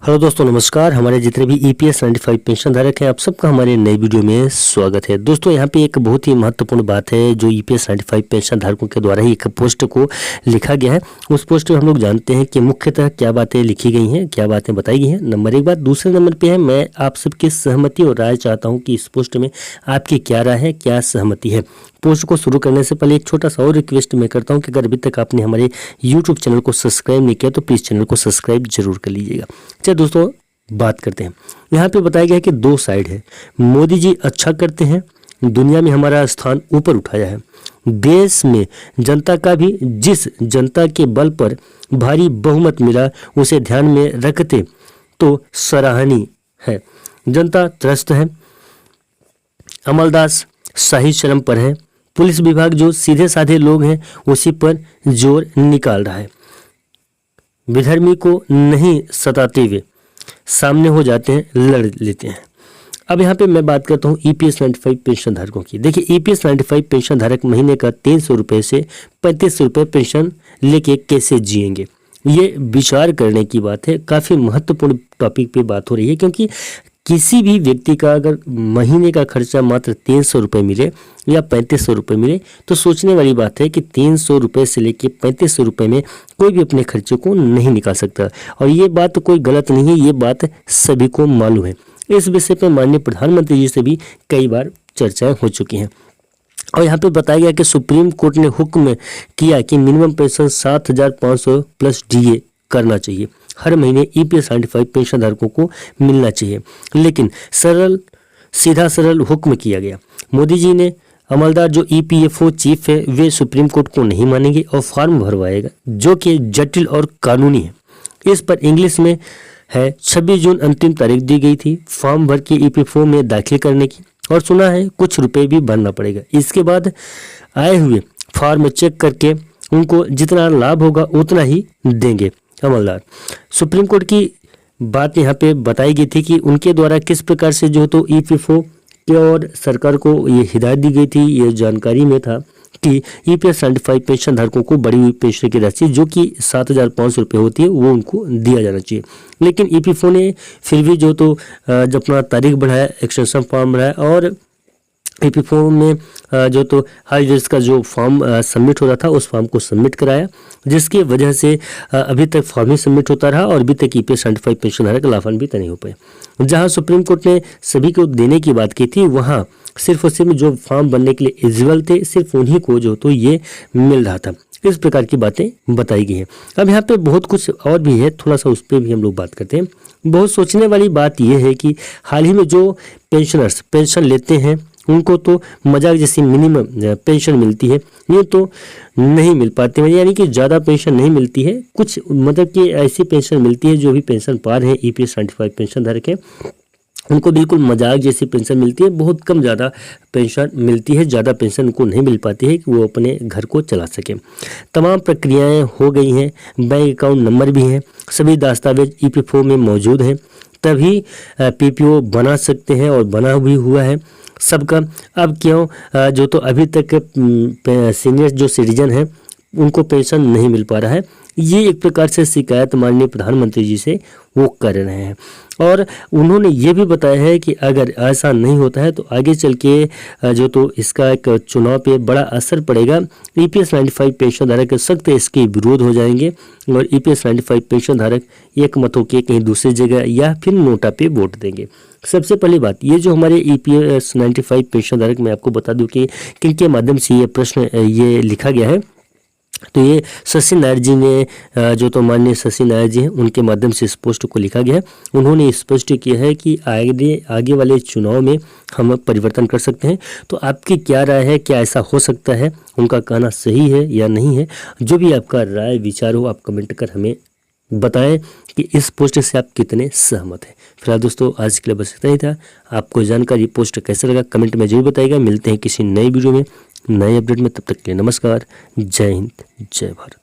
Hello दोस्तों, नमस्कार। हमारे जितने भी EPS 95 पेंशन धारक हैं, आप सबका हमारे नई वीडियो में स्वागत है। दोस्तों, यहाँ पे एक बहुत ही महत्वपूर्ण बात है जो EPS 95 पेंशन धारकों के द्वारा ही एक पोस्ट को लिखा गया है। उस पोस्ट में हम लोग जानते हैं कि मुख्यतः क्या बातें लिखी गई हैं, क्या बातें बताई गई हैं। नंबर एक बात। दूसरे नंबर पे है, मैं आप सबकी सहमति और राय चाहता हूँ कि इस पोस्ट में आपकी क्या राय है, क्या सहमति है। पोस्ट को शुरू करने से पहले एक छोटा सा और रिक्वेस्ट मैं करता हूं कि अगर अभी तक आपने हमारे YouTube चैनल को सब्सक्राइब नहीं किया तो प्लीज़ चैनल को सब्सक्राइब जरूर कर लीजिएगा। चलिए दोस्तों, बात करते हैं। यहाँ पे बताया गया है कि दो साइड है। मोदी जी अच्छा करते हैं, दुनिया में हमारा स्थान ऊपर उठाया है। देश में जनता का भी, जिस जनता के बल पर भारी बहुमत मिला उसे ध्यान में रखते तो सराहनीय है। जनता त्रस्त है, अमलदास शाही शर्म पर है, पुलिस विभाग जो सीधे साधे लोग हैं उसी पर जोर निकाल रहा है। विधर्मी को नहीं सताते हुए सामने हो जाते हैं, लड़ लेते हैं। अब यहाँ पे मैं बात करता हूँ EPS 95 पेंशन धारकों की। देखिए, EPS 95 पेंशन धारक महीने का 300 रुपये से 3500 रुपये पेंशन लेके कैसे जिएंगे, ये विचार करने की बात है। काफ़ी महत्वपूर्ण टॉपिक पे बात हो रही है, क्योंकि किसी भी व्यक्ति का अगर महीने का खर्चा मात्र 300 रुपये मिले या 3500 रुपये मिले तो सोचने वाली बात है कि 300 रुपये से लेकर 3500 रुपये में कोई भी अपने खर्चे को नहीं निकाल सकता। और ये बात तो कोई गलत नहीं है, ये बात सभी को मालूम है। इस विषय पर माननीय प्रधानमंत्री जी से भी कई बार चर्चाएं हो चुकी हैं। और यहाँ पे बताया गया कि सुप्रीम कोर्ट ने हुक्म किया कि मिनिमम पेंशन 7500 प्लस DA करना चाहिए। हर महीने EPS 95 पेंशन धारकों को मिलना चाहिए। लेकिन सीधा सरल हुक्म किया गया। मोदी जी ने अमलदार जो EPFO चीफ है वे सुप्रीम कोर्ट को नहीं मानेंगे और फॉर्म भरवाएगा, जो कि जटिल और कानूनी है। इस पर इंग्लिश में है। 26 जून अंतिम तारीख दी गई थी फॉर्म भर के EPFO में दाखिल करने की, और सुना है कुछ रुपए भी भरना पड़ेगा। इसके बाद आए हुए फॉर्म चेक करके उनको जितना लाभ होगा उतना ही देंगे अमलदार। सुप्रीम कोर्ट की बात यहाँ पे बताई गई थी कि उनके द्वारा किस प्रकार से जो तो EPFO की और सरकार को ये हिदायत दी गई थी। ये जानकारी में था कि EPS 95 पेंशन धारकों को बढ़ी हुई पेंशन की राशि जो कि 7500 रुपये होती है वो उनको दिया जाना चाहिए। लेकिन EPFO ने फिर भी जो तो जब अपना तारीख बढ़ाया, एक्सटेंशन फॉर्म बढ़ाया और EPFO में जो तो हाई रेट्स का जो फॉर्म सबमिट हो रहा था उस फॉर्म को सबमिट कराया, जिसकी वजह से अभी तक फॉर्म ही सबमिट होता रहा और अभी तक EPS 95 पेंशन धारक लाभान्वित नहीं हो पाए। जहां सुप्रीम कोर्ट ने सभी को देने की बात की थी, वहां सिर्फ और सिर्फ जो फॉर्म बनने के लिए एलिजिबल थे सिर्फ उन्हीं को जो तो ये मिल रहा था। इस प्रकार की बातें बताई गई हैं। अब यहाँ पे बहुत कुछ और भी है, थोड़ा सा उस पर भी हम लोग बात करते हैं। बहुत सोचने वाली बात यह है कि हाल ही में जो पेंशनर्स पेंशन लेते हैं उनको तो मजाक जैसी मिनिमम पेंशन मिलती है, ये तो नहीं मिल पाती है, यानी कि ज़्यादा पेंशन नहीं मिलती है। कुछ मतलब कि ऐसी पेंशन मिलती है जो भी पेंशन पार है EPS 95 पेंशन धारक है उनको बिल्कुल मजाक जैसी पेंशन मिलती है। बहुत कम ज़्यादा पेंशन मिलती है, ज़्यादा पेंशन उनको नहीं मिल पाती है कि वो अपने घर को चला सके। तमाम प्रक्रियाएं हो गई हैं, बैंक अकाउंट नंबर भी हैं, सभी दस्तावेज EPFO में मौजूद हैं, तभी PPO बना सकते हैं और बना भी हुआ है सबका। अब क्यों जो तो अभी तक सीनियर जो सिटीजन हैं उनको पेंशन नहीं मिल पा रहा है, ये एक प्रकार से शिकायत माननीय प्रधानमंत्री जी से वो कर रहे हैं। और उन्होंने ये भी बताया है कि अगर ऐसा नहीं होता है तो आगे चल के जो तो इसका एक चुनाव पे बड़ा असर पड़ेगा। EPS 95 पेंशन धारक सख्त इसके विरोध हो जाएंगे और EPS 95 पेंशन धारक एक मत होकर कहीं दूसरी जगह या फिर नोटा पे वोट देंगे। सबसे पहली बात, ये जो हमारे EPS 95 पेंशन धारक, मैं आपको बता दूं कि किनके माध्यम से ये प्रश्न ये लिखा गया है। तो ये शशि नायर जी ने जो तो माननीय शशि नायर जी हैं उनके माध्यम से इस पोस्ट को लिखा गया है। उन्होंने स्पष्ट किया है कि आगे वाले चुनाव में हम परिवर्तन कर सकते हैं। तो आपकी क्या राय है, क्या ऐसा हो सकता है, उनका कहना सही है या नहीं है? जो भी आपका राय विचार हो आप कमेंट कर हमें बताएं कि इस पोस्ट से आप कितने सहमत हैं। फिलहाल दोस्तों, आज के लिए बस इतना ही था। आपको जानकारी पोस्ट कैसा लगा कमेंट में जरूर बताइएगा। मिलते हैं किसी नई वीडियो में, नए अपडेट में। तब तक के लिए नमस्कार, जय हिंद, जय भारत।